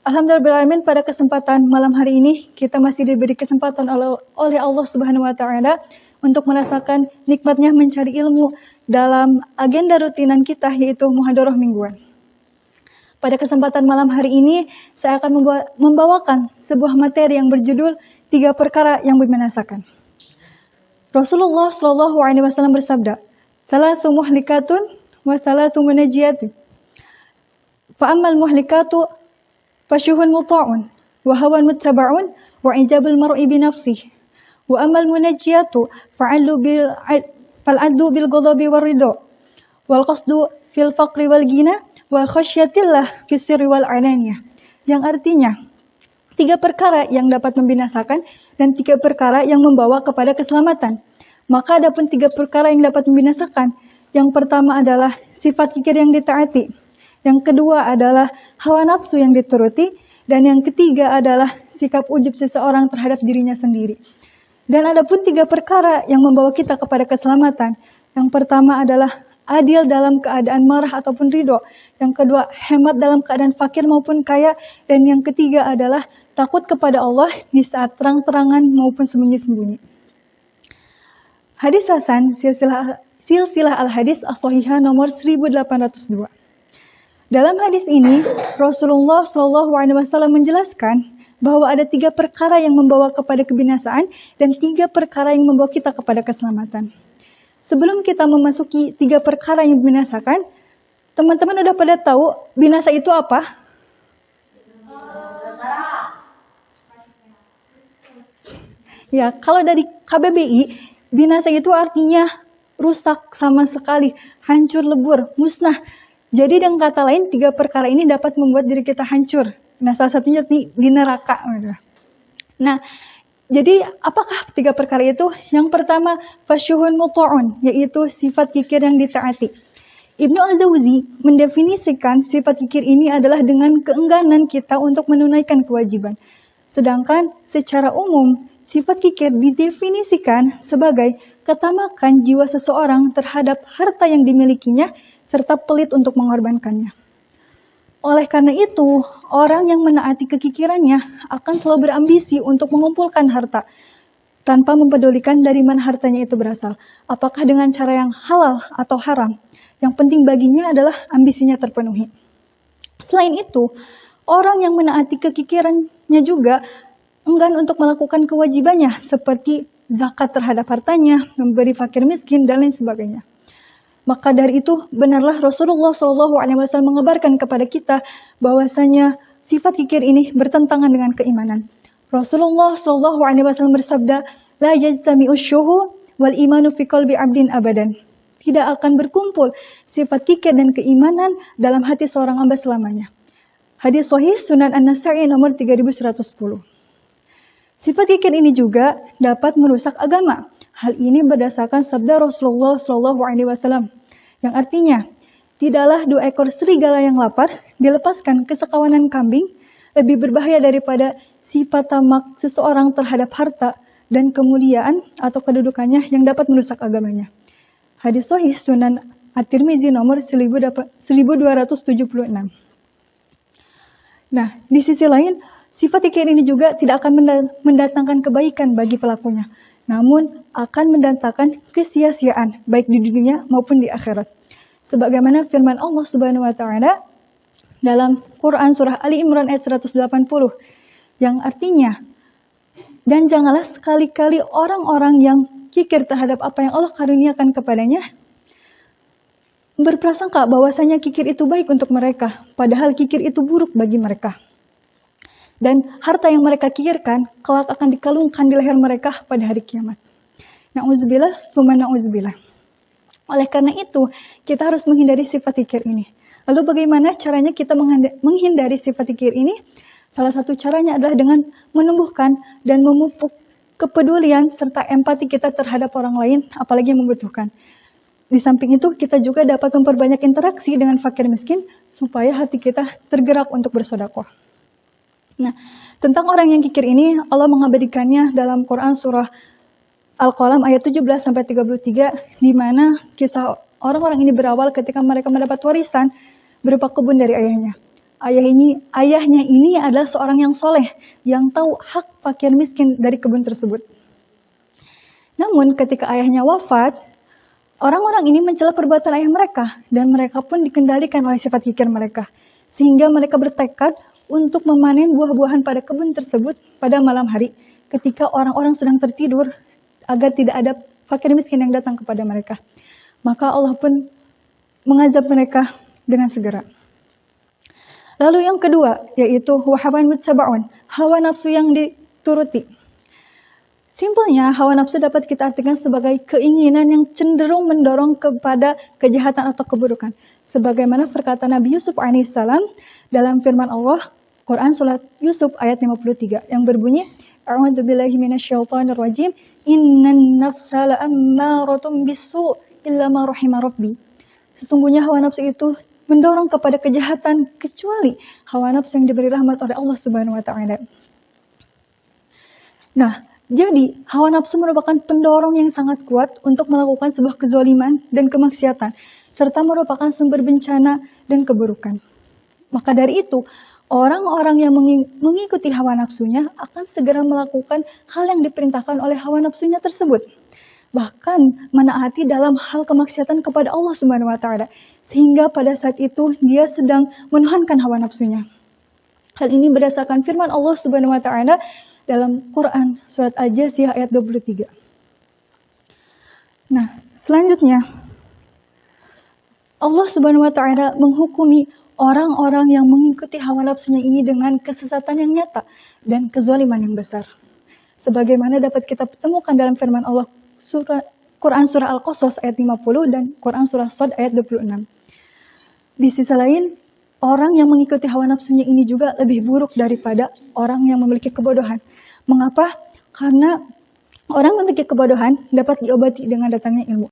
Alhamdulillahirrahmanirrahim, pada kesempatan malam hari ini kita masih diberi kesempatan oleh Allah Subhanahu wa taala untuk merasakan nikmatnya mencari ilmu dalam agenda rutinan kita, yaitu muhadharah mingguan. Pada kesempatan malam hari ini saya akan membawakan sebuah materi yang berjudul 3 perkara yang membinasakan. Rasulullah Shallallahu alaihi wasallam bersabda, "Thalathu muhlikatun wa thalathu munajjiyatun. Fa ammal muhlikatu fasyuhun muta'un wa hawan muttaba'un wa ijabul mar'i bi nafsihi. Wa ammal munajjiyatu fal'addu bil ghadabi war ridha wal qasdu fil faqri wal ghina wal khasyatillah fis sirri wal alaniyah." Yang artinya 3 perkara yang dapat membinasakan dan 3 perkara yang membawa kepada keselamatan. Maka adapun 3 perkara yang dapat membinasakan, yang pertama adalah sifat kikir yang ditaati, yang kedua adalah hawa nafsu yang dituruti, dan yang ketiga adalah sikap ujub seseorang terhadap dirinya sendiri. Dan adapun 3 perkara yang membawa kita kepada keselamatan, yang pertama adalah adil dalam keadaan marah ataupun ridho, yang kedua hemat dalam keadaan fakir maupun kaya, dan yang ketiga adalah takut kepada Allah di saat terang-terangan maupun sembunyi-sembunyi. Hadis Hasan silsilah al-hadis as-sahihah nomor 1802. Dalam hadis ini, Rasulullah Shallallahu alaihi wasallam menjelaskan bahwa ada 3 perkara yang membawa kepada kebinasaan dan 3 perkara yang membawa kita kepada keselamatan. Sebelum kita memasuki 3 perkara yang membinasakan, teman-teman udah pada tahu binasa itu apa? Ya, kalau dari KBBI, binasa itu artinya rusak sama sekali, hancur lebur, musnah. Jadi dengan kata lain, 3 perkara ini dapat membuat diri kita hancur. Nah, salah satunya di neraka. Nah, jadi apakah 3 perkara itu? Yang pertama, fasyuhun muta'un, yaitu sifat kikir yang ditaati. Ibnu Al-Jauzi mendefinisikan sifat kikir ini adalah dengan keengganan kita untuk menunaikan kewajiban. Sedangkan secara umum, sifat kikir didefinisikan sebagai ketamakan jiwa seseorang terhadap harta yang dimilikinya, serta pelit untuk mengorbankannya. Oleh karena itu, orang yang menaati kekikirannya akan selalu berambisi untuk mengumpulkan harta, tanpa mempedulikan dari mana hartanya itu berasal. Apakah dengan cara yang halal atau haram. Yang penting baginya adalah ambisinya terpenuhi. Selain itu, orang yang menaati kekikirannya juga enggan untuk melakukan kewajibannya, seperti zakat terhadap hartanya, memberi fakir miskin, dan lain sebagainya. Maka dari itu, benarlah Rasulullah SAW mengabarkan kepada kita bahwasanya sifat kikir ini bertentangan dengan keimanan. Rasulullah SAW bersabda, "La yajtami'u syuhu wal imanu fi qalbi 'abdin abadan." Tidak akan berkumpul sifat kikir dan keimanan dalam hati seorang hamba selamanya. Hadis sahih Sunan An-Nasa'i nomor 3110. Sifat kikir ini juga dapat merusak agama. Hal ini berdasarkan sabda Rasulullah SAW, yang artinya, tidaklah 2 ekor serigala yang lapar dilepaskan ke sekawanan kambing lebih berbahaya daripada sifat tamak seseorang terhadap harta dan kemuliaan atau kedudukannya yang dapat merusak agamanya. Hadis sahih Sunan At-Tirmizi nomor 1276. Nah, di sisi lain, sifat kikir ini juga tidak akan mendatangkan kebaikan bagi pelakunya, namun akan mendatangkan kesia-siaan baik di dunia maupun di akhirat. Sebagaimana firman Allah Subhanahu wa taala dalam Quran surah Ali Imran ayat 180, yang artinya, "Dan janganlah sekali-kali orang-orang yang kikir terhadap apa yang Allah karuniakan kepadanya berprasangka bahwasanya kikir itu baik untuk mereka, padahal kikir itu buruk bagi mereka. Dan harta yang mereka kikirkan kelak akan dikalungkan di leher mereka pada hari kiamat." Na'udzubillah, tsumma na'udzubillah. Oleh karena itu, kita harus menghindari sifat kikir ini. Lalu bagaimana caranya kita menghindari sifat kikir ini? Salah satu caranya adalah dengan menumbuhkan dan memupuk kepedulian serta empati kita terhadap orang lain, apalagi yang membutuhkan. Di samping itu, kita juga dapat memperbanyak interaksi dengan fakir miskin, supaya hati kita tergerak untuk bersedekah. Nah, tentang orang yang kikir ini, Allah mengabadikannya dalam Quran surah Al-Qalam ayat 17-33, di mana kisah orang-orang ini berawal ketika mereka mendapat warisan berupa kebun dari ayahnya. ayahnya ini adalah seorang yang soleh, yang tahu hak fakir miskin dari kebun tersebut. Namun ketika ayahnya wafat, orang-orang ini mencela perbuatan ayah mereka, dan mereka pun dikendalikan oleh sifat kikir mereka. Sehingga mereka bertekad untuk memanen buah-buahan pada kebun tersebut pada malam hari, ketika orang-orang sedang tertidur, agar tidak ada fakir miskin yang datang kepada mereka. Maka Allah pun mengazab mereka dengan segera. Lalu yang kedua, yaitu wahawan muttaba'un, hawa nafsu yang dituruti. Simpelnya, hawa nafsu dapat kita artikan sebagai keinginan yang cenderung mendorong kepada kejahatan atau keburukan. Sebagaimana perkataan Nabi Yusuf alaihissalam dalam firman Allah, Quran Surat Yusuf ayat 53, yang berbunyi, A'udzu billahi minasyaitonir rajim, innan nafsa la'ammaratun bisu' illa ma rahima rabbi. Sesungguhnya hawa nafsu itu mendorong kepada kejahatan kecuali hawa nafsu yang diberi rahmat oleh Allah Subhanahu wa taala. Nah, jadi hawa nafsu merupakan pendorong yang sangat kuat untuk melakukan sebuah kezaliman dan kemaksiatan, serta merupakan sumber bencana dan keburukan. Maka dari itu, orang-orang yang mengikuti hawa nafsunya akan segera melakukan hal yang diperintahkan oleh hawa nafsunya tersebut. Bahkan menaati dalam hal kemaksiatan kepada Allah Subhanahu wa taala, sehingga pada saat itu dia sedang menuhankan hawa nafsunya. Hal ini berdasarkan firman Allah Subhanahu wa taala dalam Quran surat Al-Jasiyah ayat 23. Nah, selanjutnya Allah Subhanahu wa taala menghukumi orang-orang yang mengikuti hawa nafsunya ini dengan kesesatan yang nyata dan kezaliman yang besar. Sebagaimana dapat kita temukan dalam firman Allah Quran surah Al-Qasas ayat 50 dan Quran surah Shad ayat 26. Di sisi lain, orang yang mengikuti hawa nafsunya ini juga lebih buruk daripada orang yang memiliki kebodohan. Mengapa? Karena orang memiliki kebodohan dapat diobati dengan datangnya ilmu.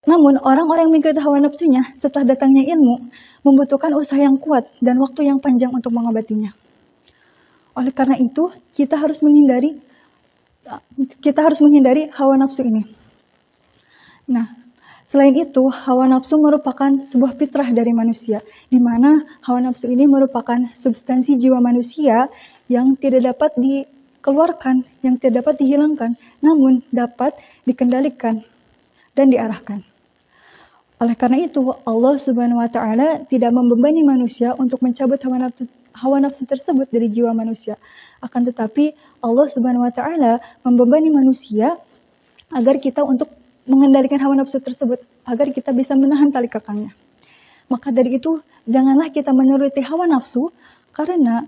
Namun, orang-orang yang mengikuti hawa nafsunya setelah datangnya ilmu membutuhkan usaha yang kuat dan waktu yang panjang untuk mengobatinya. Oleh karena itu, kita harus menghindari hawa nafsu ini. Nah, selain itu, hawa nafsu merupakan sebuah fitrah dari manusia, di mana hawa nafsu ini merupakan substansi jiwa manusia yang tidak dapat dikeluarkan, yang tidak dapat dihilangkan, namun dapat dikendalikan dan diarahkan. Oleh karena itu, Allah Subhanahu wa taala tidak membebani manusia untuk mencabut hawa nafsu tersebut dari jiwa manusia. Akan tetapi, Allah Subhanahu wa taala membebani manusia agar kita untuk mengendalikan hawa nafsu tersebut, agar kita bisa menahan tali kekangnya. Maka dari itu, janganlah kita menuruti hawa nafsu, karena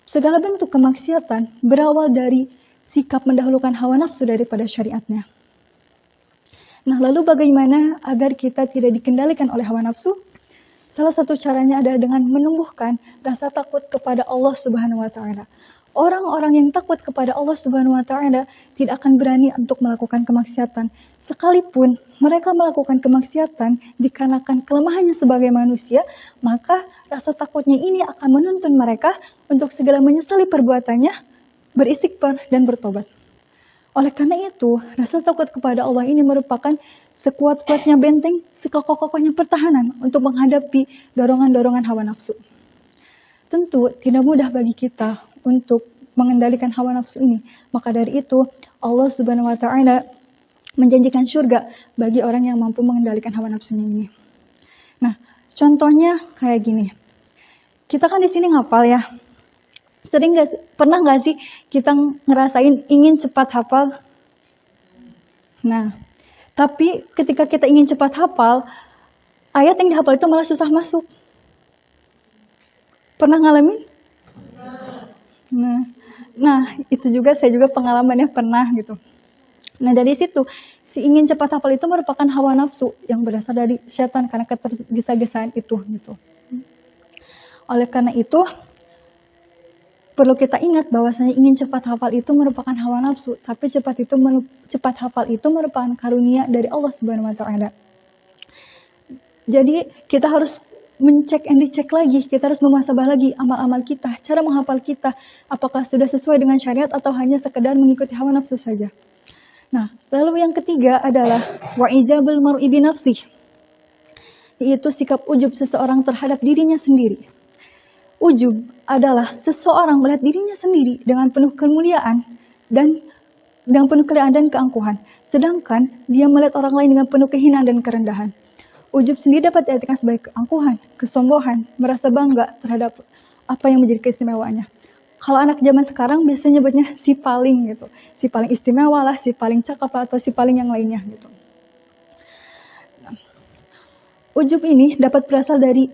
segala bentuk kemaksiatan berawal dari sikap mendahulukan hawa nafsu daripada syariatnya. Nah, lalu bagaimana agar kita tidak dikendalikan oleh hawa nafsu? Salah satu caranya adalah dengan menumbuhkan rasa takut kepada Allah Subhanahu wa taala. Orang-orang yang takut kepada Allah Subhanahu wa taala tidak akan berani untuk melakukan kemaksiatan. Sekalipun mereka melakukan kemaksiatan dikarenakan kelemahannya sebagai manusia, maka rasa takutnya ini akan menuntun mereka untuk segera menyesali perbuatannya, beristighfar dan bertobat. Oleh karena itu, rasa takut kepada Allah ini merupakan sekuat-kuatnya benteng, sekokoh-kokohnya pertahanan untuk menghadapi dorongan-dorongan hawa nafsu. Tentu tidak mudah bagi kita untuk mengendalikan hawa nafsu ini. Maka dari itu, Allah Subhanahu wa taala menjanjikan surga bagi orang yang mampu mengendalikan hawa nafsunya ini. Nah, contohnya kayak gini. Kita kan di sini ngapal ya. Pernah nggak sih kita ngerasain ingin cepat hafal? Nah, tapi ketika kita ingin cepat hafal, ayat yang dihafal itu malah susah masuk. Pernah ngalamin? Nah, itu juga saya juga pengalamannya pernah gitu. Nah, dari situ, si ingin cepat hafal itu merupakan hawa nafsu yang berasal dari setan karena ketergesa-gesaan itu gitu. Oleh karena itu, perlu kita ingat bahwasanya ingin cepat hafal itu merupakan hawa nafsu, tapi cepat hafal itu merupakan karunia dari Allah Subhanahu wa taala. Jadi, kita harus mencek and dicek lagi, kita harus memuhasabah lagi amal-amal kita, cara menghafal kita, apakah sudah sesuai dengan syariat atau hanya sekedar mengikuti hawa nafsu saja. Nah, lalu yang ketiga adalah wa'ijabul mar'i bi nafsih, yaitu sikap ujub seseorang terhadap dirinya sendiri. Ujub adalah seseorang melihat dirinya sendiri dengan penuh kemuliaan dan dengan penuh kemuliaan dan keangkuhan. Sedangkan dia melihat orang lain dengan penuh kehinaan dan kerendahan. Ujub sendiri dapat diartikan sebagai keangkuhan, kesombongan, merasa bangga terhadap apa yang menjadi keistimewaannya. Kalau anak zaman sekarang biasanya nyebutnya si paling gitu. Si paling istimewa lah, si paling cakep lah, atau si paling yang lainnya gitu. Ujub ini dapat berasal dari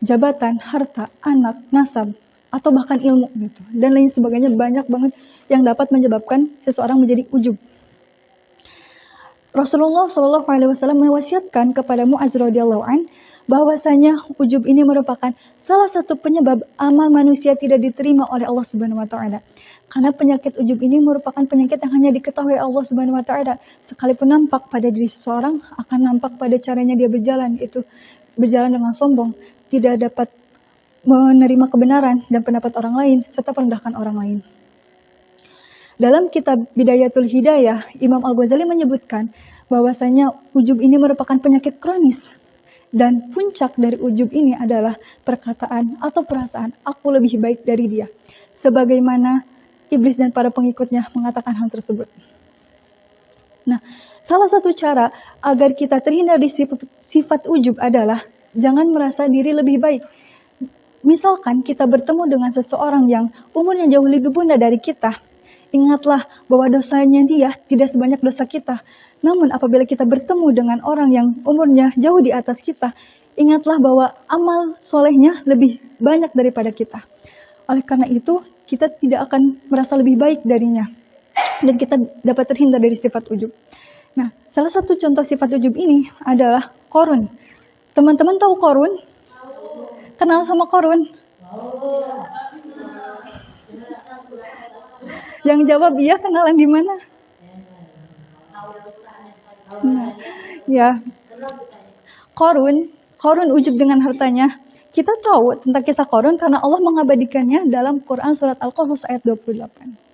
jabatan, harta, anak, nasab, atau bahkan ilmu gitu. Dan lain sebagainya, banyak banget yang dapat menyebabkan seseorang menjadi ujub. Rasulullah SAW mewasiatkan kepada Mu'adz radhiyallahu an bahwasanya ujub ini merupakan salah satu penyebab amal manusia tidak diterima oleh Allah Subhanahu wa taala. Karena penyakit ujub ini merupakan penyakit yang hanya diketahui Allah Subhanahu wa taala. Sekalipun nampak pada diri seseorang, akan nampak pada caranya dia berjalan, itu berjalan dengan sombong, tidak dapat menerima kebenaran dan pendapat orang lain serta merendahkan orang lain. Dalam kitab Bidayatul Hidayah, Imam Al-Ghazali menyebutkan bahwasanya ujub ini merupakan penyakit kronis. Dan puncak dari ujub ini adalah perkataan atau perasaan, aku lebih baik dari dia. Sebagaimana iblis dan para pengikutnya mengatakan hal tersebut. Nah, salah satu cara agar kita terhindar dari sifat ujub adalah jangan merasa diri lebih baik. Misalkan kita bertemu dengan seseorang yang umurnya jauh lebih muda dari kita, ingatlah bahwa dosanya dia tidak sebanyak dosa kita. Namun apabila kita bertemu dengan orang yang umurnya jauh di atas kita, ingatlah bahwa amal solehnya lebih banyak daripada kita. Oleh karena itu, kita tidak akan merasa lebih baik darinya. Dan kita dapat terhindar dari sifat ujub. Nah, salah satu contoh sifat ujub ini adalah Qarun. Teman-teman tahu Qarun? Kenal sama Qarun? Yang jawab iya, kenalan di mana? Nah, ya. Qarun ujub dengan hartanya. Kita tahu tentang kisah Qarun karena Allah mengabadikannya dalam Quran surat Al-Qasas ayat 28.